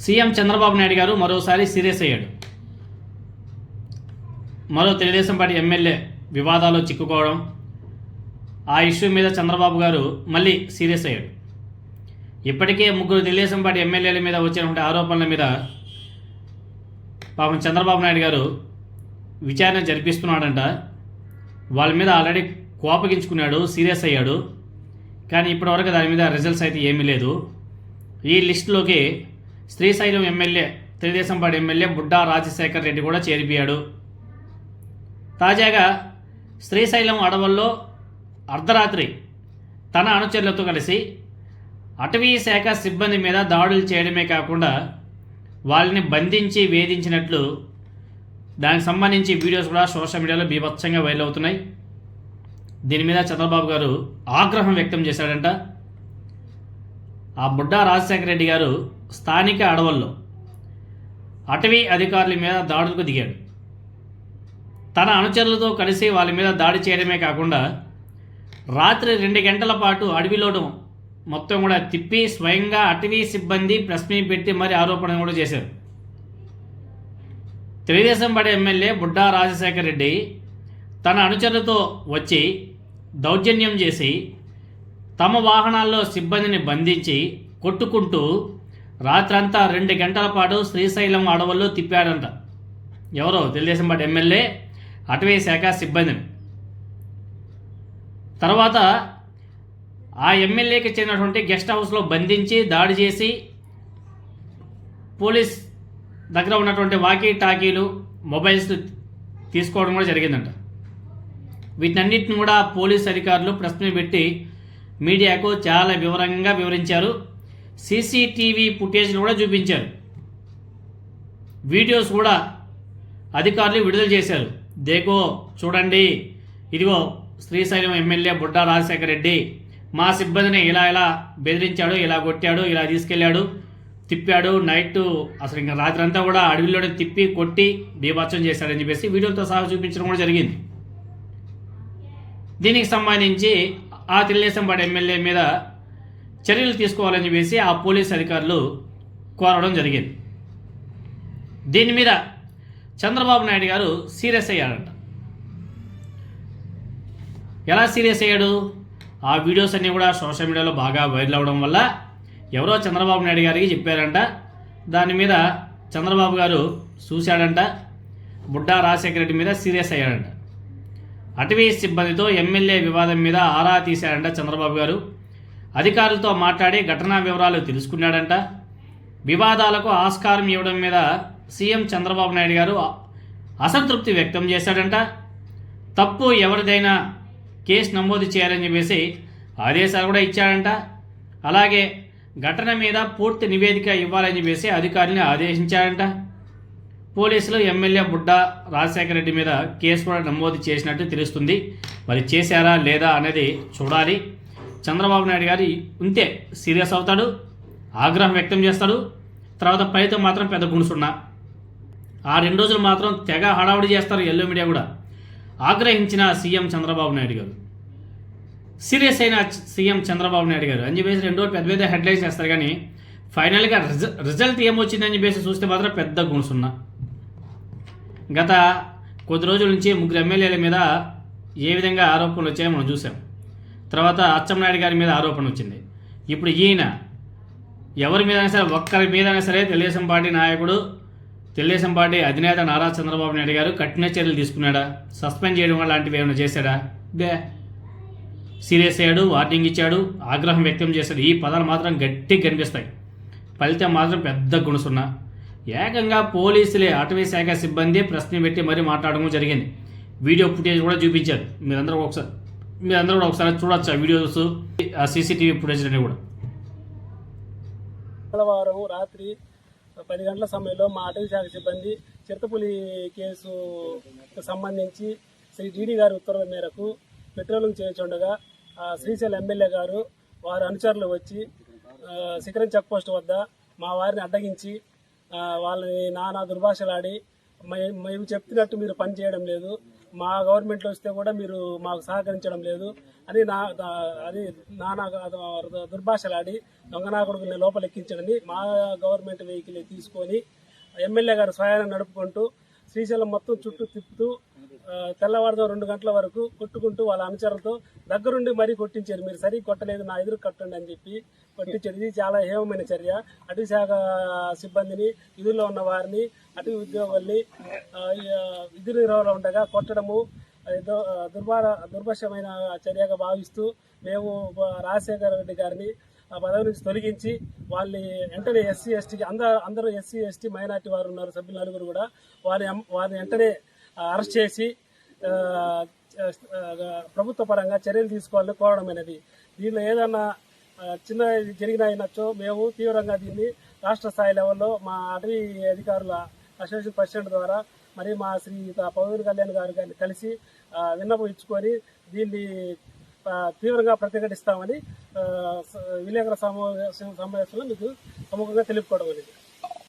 CM Chandrababu Naidu గారు మరోసారి serious అయ్యాడు. మరో తెలుగుదేశం పార్టీ ఎమ్మెల్యే వివాదాల్లో చిక్కుకోవడం, ఆ ఇష్యూ మీద చంద్రబాబు గారు మళ్ళీ సీరియస్ అయ్యాడు. ఇప్పటికే 3 తెలుగుదేశం పార్టీ ఎమ్మెల్యేల మీద వచ్చినటువంటి ఆరోపణల మీద పాపం చంద్రబాబు నాయుడు గారు విచారణ జరిపిస్తున్నాడంట. వాళ్ళ మీద ఆల్రెడీ కోపగించుకున్నాడు, సీరియస్ అయ్యాడు. కానీ ఇప్పటివరకు దాని మీద రిజల్ట్స్ అయితే ఏమీ లేదు. ఈ లిస్టులోకి Srisailam MLA, Telugu Desam party MLA Budda Rajasekhar Reddy కూడా చేరిపోయాడు. తాజాగా శ్రీశైలం అడవుల్లో అర్ధరాత్రి తన అనుచరులతో కలిసి అటవీ శాఖ సిబ్బంది మీద దాడులు చేయడమే కాకుండా వాళ్ళని బంధించి వేధించినట్లు దానికి సంబంధించి వీడియోస్ కూడా సోషల్ మీడియాలో బీభత్సంగా వైరల్ అవుతున్నాయి. దీని మీద చంద్రబాబు గారు ఆగ్రహం వ్యక్తం చేశాడంట. ఆ బుడ్డా రాజశేఖర రెడ్డి గారు స్థానిక అడవుల్లో అటవీ అధికారుల మీద దాడులకు దిగాడు. తన అనుచరులతో కలిసి వాళ్ళ మీద దాడి చేయడమే కాకుండా రాత్రి 2 గంటల పాటు అడవిలోను మొత్తం కూడా తిప్పి స్వయంగా అటవీ సిబ్బంది ప్రెస్ మీట్ పెట్టి మరి ఆరోపణ కూడా చేశారు. తెలుగుదేశం పార్టీ ఎమ్మెల్యే బుడ్డా రాజశేఖర రెడ్డి తన అనుచరులతో వచ్చి దౌర్జన్యం చేసి తమ వాహనాల్లో సిబ్బందిని బంధించి కొట్టుకుంటూ రాత్రంతా 2 గంటల పాటు శ్రీశైలం అడవుల్లో తిప్పాడంట. ఎవరో తెలుగుదేశం పార్టీ ఎమ్మెల్యే అటవీ శాఖ సిబ్బందిని. తర్వాత ఆ ఎమ్మెల్యేకి చెందినటువంటి గెస్ట్ హౌస్లో బంధించి దాడి చేసి పోలీస్ దగ్గర ఉన్నటువంటి వాకీ టాకీలు, మొబైల్స్ తీసుకోవడం కూడా జరిగిందంట. వీటన్నిటిని కూడా పోలీస్ అధికారులు ప్రెస్ మీట్ పెట్టి మీడియాకు చాలా వివరంగా వివరించారు. సీసీటీవీ ఫుటేజ్లు కూడా చూపించారు. వీడియోస్ కూడా అధికారులు విడుదల చేశారు. దేకో చూడండి, ఇదిగో శ్రీశైలం ఎమ్మెల్యే బుడ్డా రాజశేఖర రెడ్డి మా సిబ్బందిని ఇలా బెదిరించాడు, ఇలా కొట్టాడు, ఇలా తీసుకెళ్ళాడు, తిప్పాడు, నైట్ అసలు ఇంకా రాత్రి అంతా కూడా అడవిలోనే తిప్పి కొట్టి బీభత్సం చేశాడని చెప్పేసి వీడియోతో సహా చూపించడం కూడా జరిగింది. దీనికి సంబంధించి ఆ తెలుగుదేశం పార్టీ ఎమ్మెల్యే మీద చర్యలు తీసుకోవాలని చెప్పేసి ఆ పోలీస్ అధికారులు కోరడం జరిగింది. దీని మీద చంద్రబాబు నాయుడు గారు సీరియస్ అయ్యాడంట. ఎలా సీరియస్ అయ్యాడు? ఆ వీడియోస్ అన్నీ కూడా సోషల్ మీడియాలో బాగా వైరల్ అవ్వడం వల్ల ఎవరో చంద్రబాబు నాయుడు గారికి చెప్పారంట. దాని మీద చంద్రబాబు గారు చూశాడంట. బుడ్డా రాజశేఖర రెడ్డి మీద సీరియస్ అయ్యాడంట. అటవీ సిబ్బందితో ఎమ్మెల్యే వివాదం మీద ఆరా తీశాడంట చంద్రబాబు గారు. అధికారులతో మాట్లాడి ఘటనా వివరాలు తెలుసుకున్నాడంట. వివాదాలకు ఆస్కారం ఇవ్వడం మీద సీఎం చంద్రబాబు నాయుడు గారు అసంతృప్తి వ్యక్తం చేశాడంట. తప్పు ఎవరిదైనా కేసు నమోదు చేయాలని చెప్పేసి ఆదేశాలు కూడా ఇచ్చాడంట. అలాగే ఘటన మీద పూర్తి నివేదిక ఇవ్వాలని చెప్పేసి అధికారులను ఆదేశించాడంట. పోలీసులు ఎమ్మెల్యే బుడ్డా రాజశేఖర రెడ్డి మీద కేసు కూడా నమోదు చేసినట్టు తెలుస్తుంది. మరి చేశారా లేదా అనేది చూడాలి. చంద్రబాబు నాయుడు గారు ఉంటే సీరియస్ అవుతాడు, ఆగ్రహం వ్యక్తం చేస్తాడు. తర్వాత ఫలితం మాత్రం పెద్ద గుణసున్నా. ఆ 2 రోజులు మాత్రం తెగ హడావుడి చేస్తారు ఎల్లో మీడియా కూడా. ఆగ్రహించిన సీఎం చంద్రబాబు నాయుడు గారు, సీరియస్ అయిన సీఎం చంద్రబాబు నాయుడు గారు అని చెప్పేసి 2 రోజులు పెద్ద పెద్ద హెడ్లైన్స్ చేస్తారు. కానీ ఫైనల్గా రిజల్ట్ ఏమొచ్చిందని చెప్పేసి చూస్తే మాత్రం పెద్ద గుణసున్నా. గత కొద్ది రోజుల నుంచి 3 ఎమ్మెల్యేల మీద ఏ విధంగా ఆరోపణలు వచ్చాయో మనం చూసాం. తర్వాత అచ్చెన్నాయుడు గారి మీద ఆరోపణ వచ్చింది. ఇప్పుడు ఈయన ఎవరి మీదైనా సరే, ఒక్కరి మీదైనా సరే తెలుగుదేశం పార్టీ నాయకుడు, తెలుగుదేశం పార్టీ అధినేత నారా చంద్రబాబు నాయుడు గారు కఠిన చర్యలు తీసుకున్నాడా? సస్పెండ్ చేయడం లాంటివి ఏమైనా చేశాడా? సీరియస్ అయ్యాడు, వార్నింగ్ ఇచ్చాడు, ఆగ్రహం వ్యక్తం చేశాడు. ఈ పదాలు మాత్రం గట్టిగా కనిపిస్తాయి. ఫలితం మాత్రం పెద్ద గుణసున్నా. ఏకంగా పోలీసులే అటవీ శాఖ సిబ్బంది ప్రశ్న పెట్టి మరీ మాట్లాడడం జరిగింది. వీడియో ఫుటేజ్ కూడా చూపించారు. మీరందరూ కూడా ఒకసారి చూడొచ్చు ఆ వీడియోస్, ఆ సీసీటీవీ ఫుటేజ్ అన్నీ కూడా. మంగళవారం రాత్రి 10 గంటల సమయంలో మా అటవీ శాఖ సిబ్బంది చిరుతపులి కేసుకు సంబంధించి శ్రీ డీడీ గారి ఉత్తర్వుల మేరకు పెట్రోలింగ్ చేస్తుండగా శ్రీశైలం ఎమ్మెల్యే గారు వారి అనుచరులు వచ్చి శిఖరం చెక్ పోస్ట్ వద్ద మా వారిని అడ్డగించి వాళ్ళని నానా దుర్భాషలాడి మేము చెప్తున్నట్టు మీరు పని చేయడం లేదు, మా గవర్నమెంట్లో వస్తే కూడా మీరు మాకు సహకరించడం లేదు అని అది నానా దుర్భాషలాడి దొంగనాకుడుని లోపల ఎక్కించడని మా గవర్నమెంట్ వెహికల్ తీసుకొని ఎమ్మెల్యే గారు స్వయాన్ని నడుపుకుంటూ శ్రీశైలం మొత్తం చుట్టూ తిప్పుతూ తెల్లవారుజాము 2 గంటల వరకు కొట్టుకుంటూ వాళ్ళ అనుచరులతో దగ్గరుండి మరీ కొట్టించారు. మీరు సరిగ్గా కొట్టలేదు, నా ఎదురు కట్టండి అని చెప్పి కొట్టించారు. ఇది చాలా హేమమైన చర్య. అటవీ శాఖ సిబ్బందిని, విధుల్లో ఉన్న వారిని, అటవీ ఉద్యోగుల్ని విధి నిర్వహణలో ఉండగా కొట్టడము దుర్భాషమైన చర్యగా భావిస్తూ మేము రాజశేఖర రెడ్డి గారిని ఆ పదవి నుంచి తొలగించి వాళ్ళని వెంటనే ఎస్సీ ఎస్టీకి అందరూ ఎస్సీ ఎస్టీ మైనార్టీ వారు ఉన్నారు, సభ్యులు 9 కూడా వారిని వెంటనే అరెస్ట్ చేసి ప్రభుత్వ పరంగా చర్యలు తీసుకోవాలని కోరడమైనది. దీనిలో ఏదన్నా చిన్న జరిగినచ్చో మేము తీవ్రంగా దీన్ని రాష్ట్ర స్థాయి లెవెల్లో మా అటవీ అధికారుల అసోసియేషన్ ప్రెసిడెంట్ ద్వారా మరి మా శ్రీ పవన్ కళ్యాణ్ గారిని కలిసి విన్నపం ఇచ్చుకొని దీన్ని తీవ్రంగా ప్రతిఘటిస్తామని విలేకరుల సమావేశంలో మీకు సముఖంగా తెలుపుకోవడం అనేది.